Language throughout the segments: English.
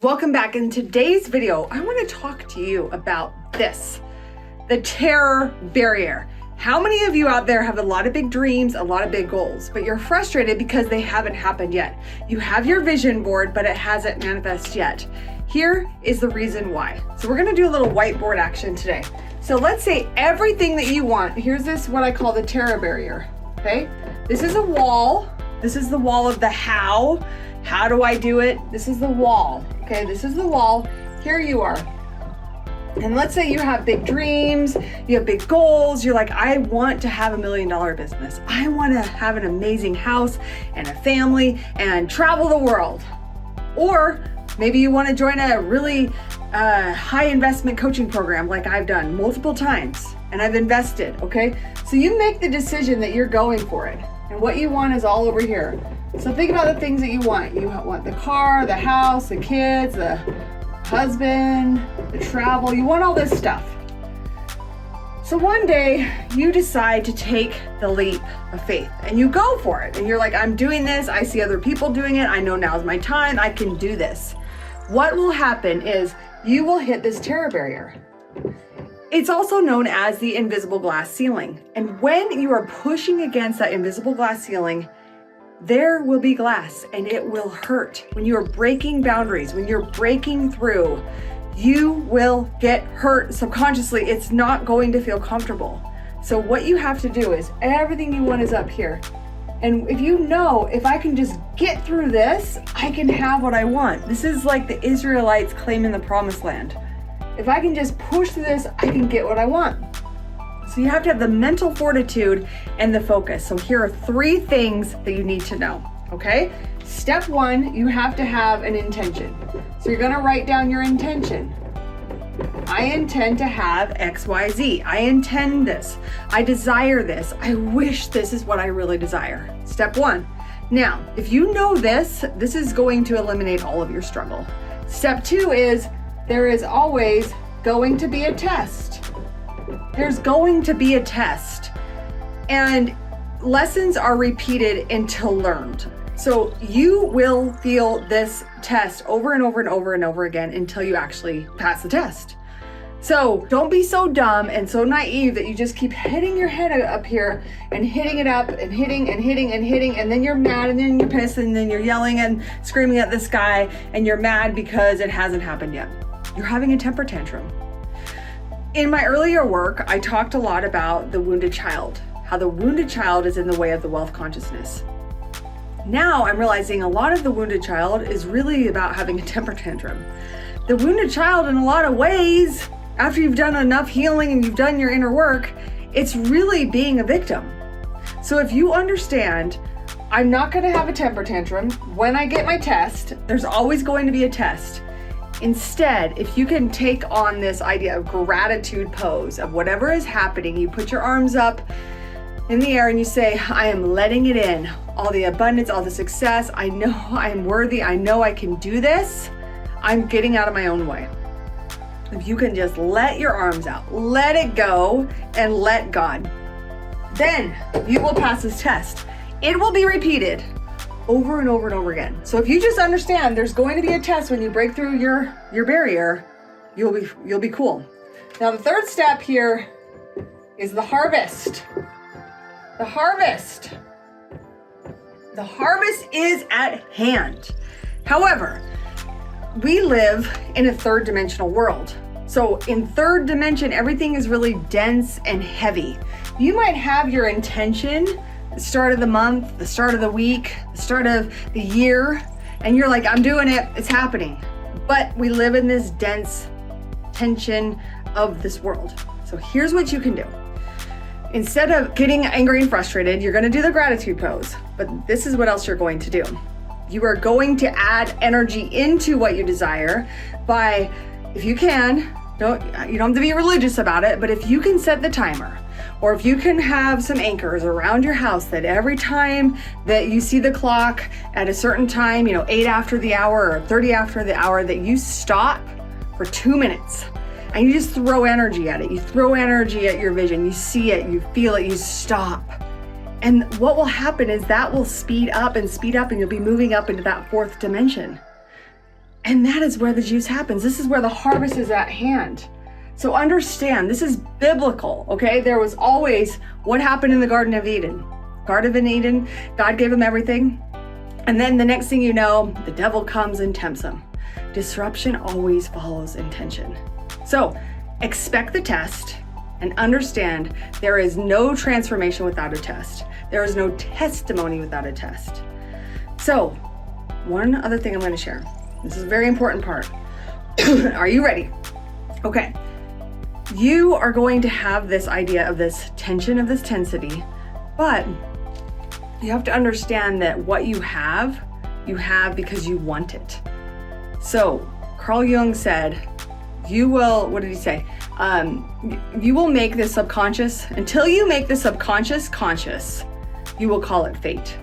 Welcome back. In today's video, I want to talk to you about this, the terror barrier. How many of you out there have a lot of big dreams, a lot of big goals, but you're frustrated because they haven't happened yet? You have your vision board, but it hasn't manifested yet. Here is the reason why. So we're going to do a little whiteboard action today. So let's say everything that you want. Here's this, what I call the terror barrier. Okay. This is a wall. This is the wall of the how. How do I do it? This is the wall. Okay, this is the wall. Here you are. And let's say you have big dreams, you have big goals. You're like, I want to have $1 million business. I want to have an amazing house and a family and travel the world. Or maybe you want to join a really high investment coaching program like I've done multiple times and I've invested, okay? So you make the decision that you're going for it. And what you want is all over here. So think about the things that you want. You want the car, the house, the kids, the husband, the travel. You want all this stuff. So one day you decide to take the leap of faith and you go for it. And you're like, I'm doing this. I see other people doing it. I know now's my time. I can do this. What will happen is you will hit this terror barrier. It's also known as the invisible glass ceiling. And when you are pushing against that invisible glass ceiling, there will be glass and it will hurt. When you are breaking boundaries, when you're breaking through, you will get hurt subconsciously. It's not going to feel comfortable. So what you have to do is everything you want is up here. And if you know, if I can just get through this, I can have what I want. This is like the Israelites claiming the promised land. If I can just push through this, I can get what I want. So you have to have the mental fortitude and the focus. So here are 3 things that you need to know, okay? Step 1, you have to have an intention. So you're gonna write down your intention. I intend to have X, Y, Z. I intend this. I desire this. I wish this is what I really desire. Step 1. Now, if you know this is going to eliminate all of your struggle. Step 2 is there is always going to be a test. There's going to be a test, and lessons are repeated until learned. So you will feel this test over and over and over and over again until you actually pass the test. So don't be so dumb and so naive that you just keep hitting your head up here and hitting it up and hitting and hitting and hitting, and then you're mad and then you're pissed and then you're yelling and screaming at this guy and you're mad because it hasn't happened yet. You're having a temper tantrum. In my earlier work, I talked a lot about the wounded child, how the wounded child is in the way of the wealth consciousness. Now I'm realizing a lot of the wounded child is really about having a temper tantrum. The wounded child, in a lot of ways, after you've done enough healing and you've done your inner work, it's really being a victim. So if you understand, I'm not going to have a temper tantrum when I get my test, there's always going to be a test. Instead, if you can take on this idea of gratitude pose of whatever is happening, you put your arms up in the air and you say, I am letting it in. All the abundance, all the success. I know I'm worthy. I know I can do this. I'm getting out of my own way. If you can just let your arms out, let it go and let God, then you will pass this test. It will be repeated over and over and over again. So if you just understand there's going to be a test when you break through your barrier, you'll be cool. Now the third step here is the harvest. The harvest. The harvest is at hand. However, we live in a 3rd dimensional world. So in 3rd dimension, everything is really dense and heavy. You might have your intention the start of the month, the start of the week, the start of the year, and you're like, I'm doing it, it's happening. But we live in this dense tension of this world. So here's what you can do. Instead of getting angry and frustrated, you're gonna do the gratitude pose, but this is what else you're going to do. You are going to add energy into what you desire by, if you can, you don't have to be religious about it, but if you can set the timer, or if you can have some anchors around your house that every time that you see the clock at a certain time, 8 after the hour or 30 after the hour, that you stop for 2 minutes and you just throw energy at it. You throw energy at your vision. You see it, you feel it, you stop. And what will happen is that will speed up and you'll be moving up into that 4th dimension. And that is where the juice happens. This is where the harvest is at hand. So understand, this is biblical, okay? There was always what happened in the Garden of Eden. Garden of Eden, God gave him everything. And then the next thing you know, the devil comes and tempts him. Disruption always follows intention. So expect the test and understand there is no transformation without a test. There is no testimony without a test. So one other thing I'm going to share. This is a very important part. Are you ready? Okay. You are going to have this idea of this tension, of this tensity, but you have to understand that what you have because you want it. So Carl Jung said, you will, what did he say? You will make the subconscious, until you make the subconscious conscious, you will call it fate.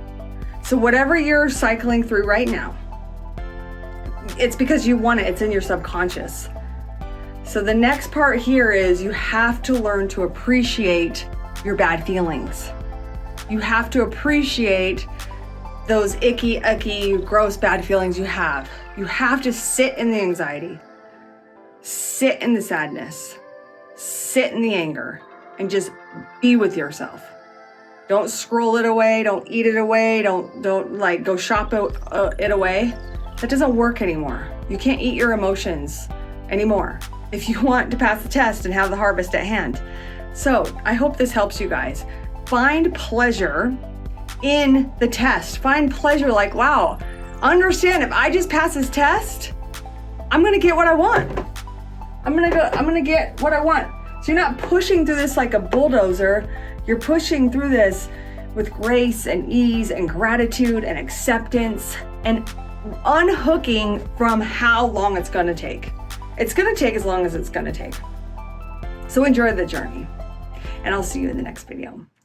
So whatever you're cycling through right now, it's because you want it, it's in your subconscious. So the next part here is you have to learn to appreciate your bad feelings. You have to appreciate those icky, gross, bad feelings you have. You have to sit in the anxiety, sit in the sadness, sit in the anger, and just be with yourself. Don't scroll it away. Don't eat it away. Don't like go shop it away. That doesn't work anymore. You can't eat your emotions anymore if you want to pass the test and have the harvest at hand. So I hope this helps you guys. Find pleasure in the test. Find pleasure like, wow, understand if I just pass this test, I'm gonna get what I want. I'm gonna get what I want. So you're not pushing through this like a bulldozer. You're pushing through this with grace and ease and gratitude and acceptance and unhooking from how long it's gonna take. It's gonna take as long as it's gonna take. So enjoy the journey, and I'll see you in the next video.